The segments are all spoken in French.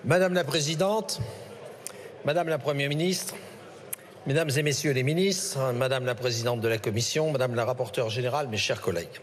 Madame la Présidente, Madame la Première ministre, Mesdames et Messieurs les ministres, Madame la Présidente de la Commission, Madame la Rapporteure générale, mes chers collègues.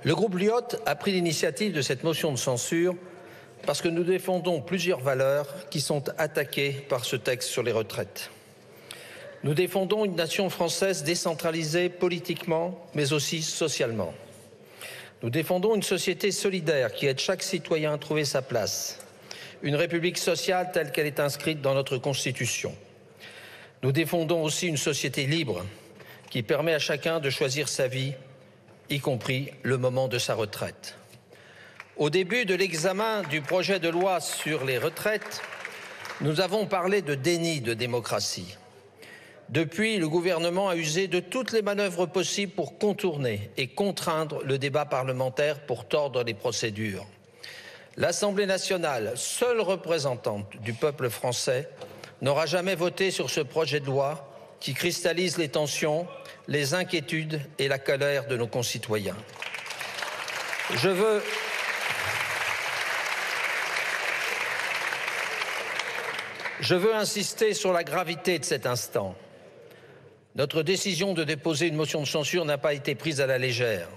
Le groupe Lyot a pris l'initiative de cette motion de censure parce que nous défendons plusieurs valeurs qui sont attaquées par ce texte sur les retraites. Nous défendons une nation française décentralisée politiquement, mais aussi socialement. Nous défendons une société solidaire qui aide chaque citoyen à trouver sa place. Une république sociale telle qu'elle est inscrite dans notre Constitution. Nous défendons aussi une société libre qui permet à chacun de choisir sa vie, y compris le moment de sa retraite. Au début de l'examen du projet de loi sur les retraites, nous avons parlé de déni de démocratie. Depuis, le gouvernement a usé de toutes les manœuvres possibles pour contourner et contraindre le débat parlementaire pour tordre les procédures. L'Assemblée nationale, seule représentante du peuple français, n'aura jamais voté sur ce projet de loi qui cristallise les tensions, les inquiétudes et la colère de nos concitoyens. Je veux insister sur la gravité de cet instant. Notre décision de déposer une motion de censure n'a pas été prise à la légère.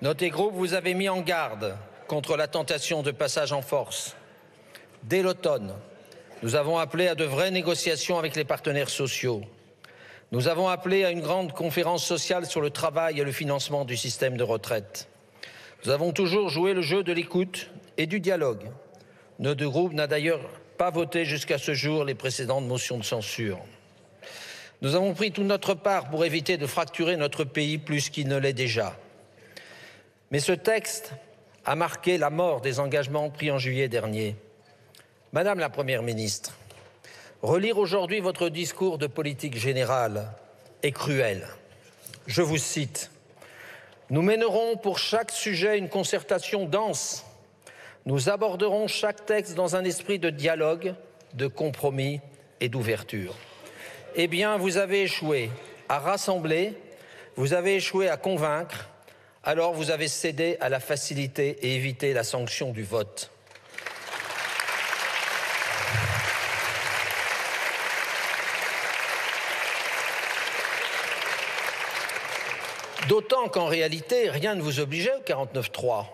Notre groupe vous avait mis en garde contre la tentation de passage en force. Dès l'automne, nous avons appelé à de vraies négociations avec les partenaires sociaux. Nous avons appelé à une grande conférence sociale sur le travail et le financement du système de retraite. Nous avons toujours joué le jeu de l'écoute et du dialogue. Notre groupe n'a d'ailleurs pas voté jusqu'à ce jour les précédentes motions de censure. Nous avons pris toute notre part pour éviter de fracturer notre pays plus qu'il ne l'est déjà. Mais ce texte a marqué la mort des engagements pris en juillet dernier. Madame la Première ministre, relire aujourd'hui votre discours de politique générale est cruel. Je vous cite. « Nous mènerons pour chaque sujet une concertation dense. Nous aborderons chaque texte dans un esprit de dialogue, de compromis et d'ouverture. » Eh bien, vous avez échoué à rassembler, vous avez échoué à convaincre, alors vous avez cédé à la facilité et évité la sanction du vote. D'autant qu'en réalité, rien ne vous obligeait au 49.3.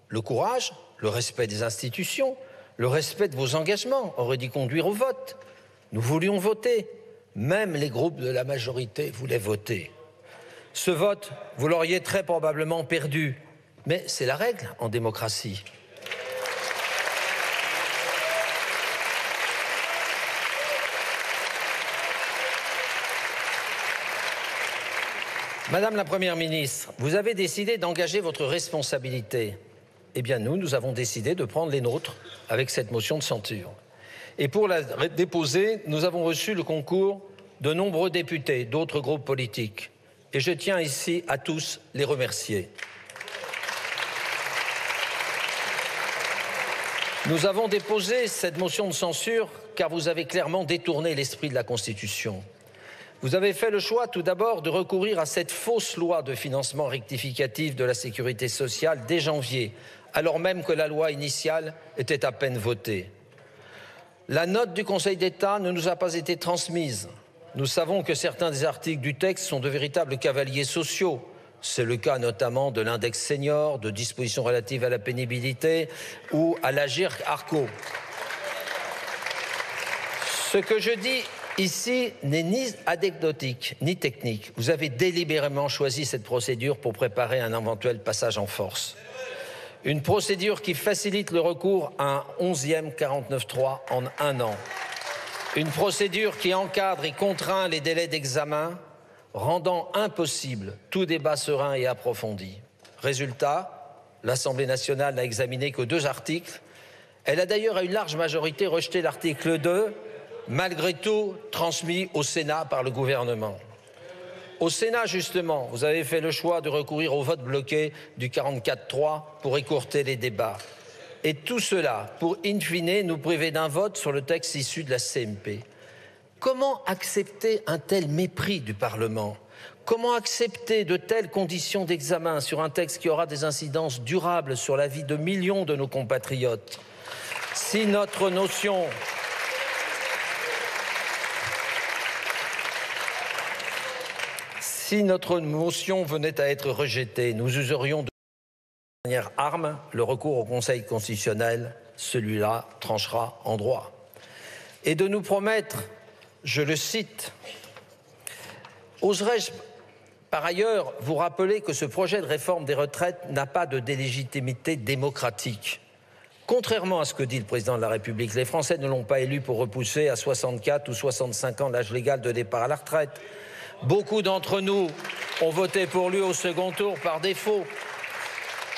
Le courage, le respect des institutions, le respect de vos engagements auraient dû conduire au vote. Nous voulions voter. Même les groupes de la majorité voulaient voter. Ce vote, vous l'auriez très probablement perdu. Mais c'est la règle en démocratie. Madame la Première ministre, vous avez décidé d'engager votre responsabilité. Eh bien, nous avons décidé de prendre les nôtres avec cette motion de censure. Et pour la déposer, nous avons reçu le concours de nombreux députés d'autres groupes politiques. Et je tiens ici à tous les remercier. Nous avons déposé cette motion de censure car vous avez clairement détourné l'esprit de la Constitution. Vous avez fait le choix tout d'abord de recourir à cette fausse loi de financement rectificatif de la sécurité sociale dès janvier, alors même que la loi initiale était à peine votée. La note du Conseil d'État ne nous a pas été transmise. Nous savons que certains des articles du texte sont de véritables cavaliers sociaux. C'est le cas notamment de l'index senior, de dispositions relatives à la pénibilité ou à l'Agirc-Arrco. Ce que je dis ici n'est ni anecdotique ni technique. Vous avez délibérément choisi cette procédure pour préparer un éventuel passage en force. Une procédure qui facilite le recours à un 11e 49.3 en un an. Une procédure qui encadre et contraint les délais d'examen, rendant impossible tout débat serein et approfondi. Résultat, l'Assemblée nationale n'a examiné que 2 articles. Elle a d'ailleurs à une large majorité rejeté l'article 2, malgré tout transmis au Sénat par le gouvernement. Au Sénat, justement, vous avez fait le choix de recourir au vote bloqué du 44.3 pour écourter les débats. Et tout cela pour, in fine, nous priver d'un vote sur le texte issu de la CMP. Comment accepter un tel mépris du Parlement? Comment accepter de telles conditions d'examen sur un texte qui aura des incidences durables sur la vie de millions de nos compatriotes? Si notre motion venait à être rejetée, nous userions de la dernière arme, le recours au Conseil constitutionnel. Celui-là tranchera en droit. Et de nous promettre, je le cite, « Oserais-je par ailleurs vous rappeler que ce projet de réforme des retraites n'a pas de légitimité démocratique. Contrairement à ce que dit le président de la République, les Français ne l'ont pas élu pour repousser à 64 ou 65 ans l'âge légal de départ à la retraite. Beaucoup d'entre nous ont voté pour lui au second tour par défaut.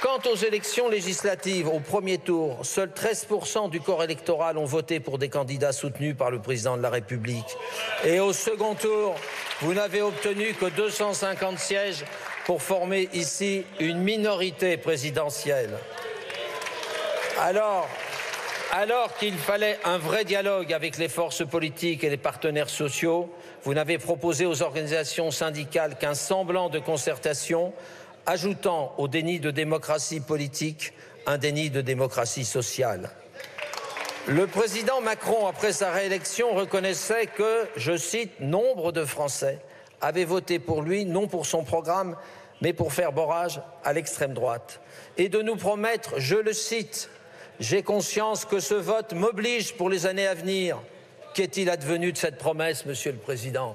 Quant aux élections législatives, au premier tour, seuls 13% du corps électoral ont voté pour des candidats soutenus par le président de la République. Et au second tour, vous n'avez obtenu que 250 sièges pour former ici une minorité présidentielle. Alors qu'il fallait un vrai dialogue avec les forces politiques et les partenaires sociaux, vous n'avez proposé aux organisations syndicales qu'un semblant de concertation, ajoutant au déni de démocratie politique un déni de démocratie sociale. Le président Macron, après sa réélection, reconnaissait que, je cite, « nombre de Français avaient voté pour lui, non pour son programme, mais pour faire barrage à l'extrême droite. » Et de nous promettre, je le cite, « j'ai conscience que ce vote m'oblige pour les années à venir ». Qu'est-il advenu de cette promesse, Monsieur le Président?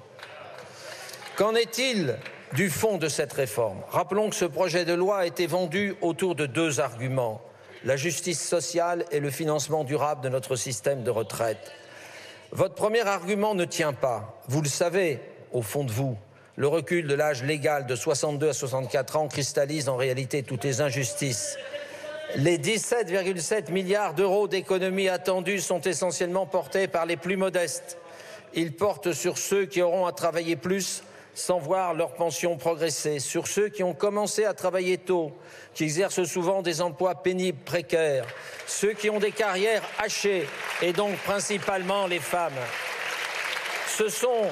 Qu'en est-il du fond de cette réforme? Rappelons que ce projet de loi a été vendu autour de deux arguments, la justice sociale et le financement durable de notre système de retraite. Votre premier argument ne tient pas. Vous le savez, au fond de vous, le recul de l'âge légal de 62 à 64 ans cristallise en réalité toutes les injustices. Les 17,7 milliards d'euros d'économies attendues sont essentiellement portés par les plus modestes. Ils portent sur ceux qui auront à travailler plus sans voir leur pension progresser, sur ceux qui ont commencé à travailler tôt, qui exercent souvent des emplois pénibles, précaires, ceux qui ont des carrières hachées, et donc principalement les femmes. Ce sont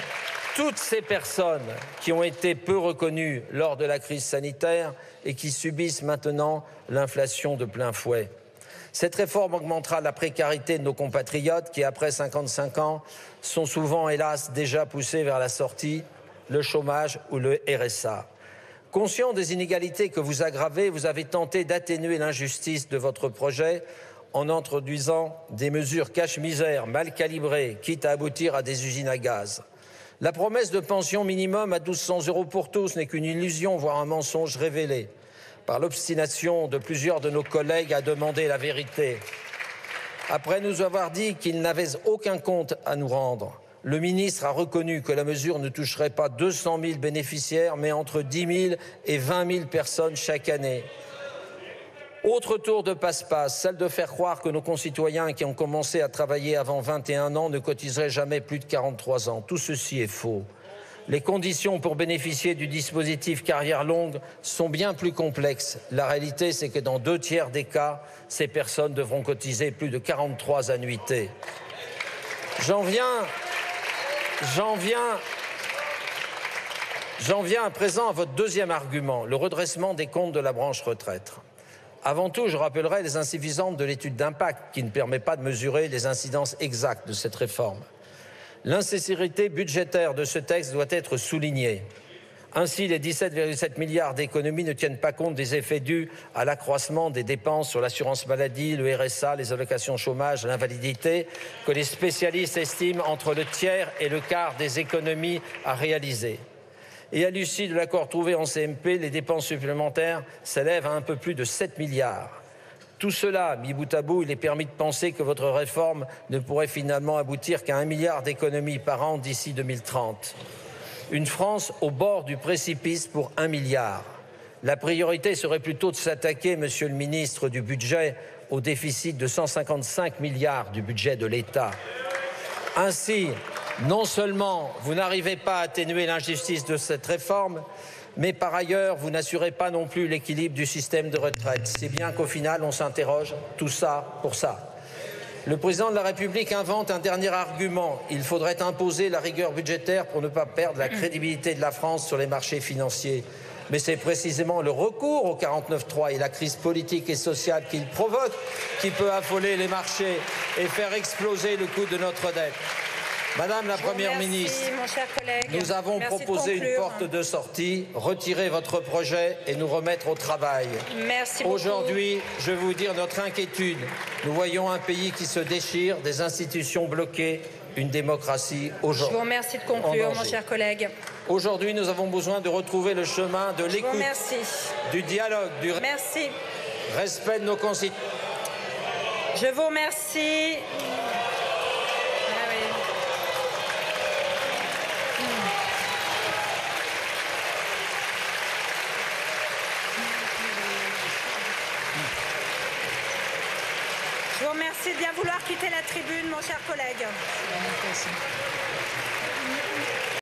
toutes ces personnes qui ont été peu reconnues lors de la crise sanitaire et qui subissent maintenant l'inflation de plein fouet. Cette réforme augmentera la précarité de nos compatriotes qui, après 55 ans, sont souvent, hélas, déjà poussés vers la sortie, le chômage ou le RSA. Conscient des inégalités que vous aggravez, vous avez tenté d'atténuer l'injustice de votre projet en introduisant des mesures cache-misère mal calibrées, quitte à aboutir à des usines à gaz. La promesse de pension minimum à 1 200 € pour tous n'est qu'une illusion, voire un mensonge révélé par l'obstination de plusieurs de nos collègues à demander la vérité. Après nous avoir dit qu'ils n'avaient aucun compte à nous rendre, le ministre a reconnu que la mesure ne toucherait pas 200 000 bénéficiaires, mais entre 10 000 et 20 000 personnes chaque année. Autre tour de passe-passe, celle de faire croire que nos concitoyens qui ont commencé à travailler avant 21 ans ne cotiseraient jamais plus de 43 ans. Tout ceci est faux. Les conditions pour bénéficier du dispositif carrière longue sont bien plus complexes. La réalité, c'est que dans 2 tiers des cas, ces personnes devront cotiser plus de 43 annuités. J'en viens à présent à votre deuxième argument, le redressement des comptes de la branche retraite. Avant tout, je rappellerai les insuffisances de l'étude d'impact qui ne permet pas de mesurer les incidences exactes de cette réforme. L'insincérité budgétaire de ce texte doit être soulignée. Ainsi, les 17,7 milliards d'économies ne tiennent pas compte des effets dus à l'accroissement des dépenses sur l'assurance maladie, le RSA, les allocations chômage, l'invalidité, que les spécialistes estiment entre le tiers et le quart des économies à réaliser. Et à l'issue de l'accord trouvé en CMP, les dépenses supplémentaires s'élèvent à un peu plus de 7 milliards. Tout cela, mis bout à bout, il est permis de penser que votre réforme ne pourrait finalement aboutir qu'à 1 milliard d'économies par an d'ici 2030. Une France au bord du précipice pour 1 milliard. La priorité serait plutôt de s'attaquer, Monsieur le ministre du Budget, au déficit de 155 milliards du budget de l'État. Ainsi, non seulement vous n'arrivez pas à atténuer l'injustice de cette réforme, mais par ailleurs, vous n'assurez pas non plus l'équilibre du système de retraite. C'est bien qu'au final, on s'interroge, tout ça pour ça. Le président de la République invente un dernier argument. Il faudrait imposer la rigueur budgétaire pour ne pas perdre la crédibilité de la France sur les marchés financiers. Mais c'est précisément le recours au 49.3 et la crise politique et sociale qu'il provoque qui peut affoler les marchés et faire exploser le coût de notre dette. Madame la Première ministre, mon cher collègue. nous avons proposé une porte de sortie, retirer votre projet et nous remettre au travail. Merci beaucoup. Aujourd'hui, je vais vous dire notre inquiétude. Nous voyons un pays qui se déchire, des institutions bloquées, une démocratie aujourd'hui. Je vous remercie de conclure, mon cher collègue. Aujourd'hui, nous avons besoin de retrouver le chemin de l'écoute, du dialogue, du respect de nos concitoyens. Je vous remercie. Je vous remercie de bien vouloir quitter la tribune, mon cher collègue.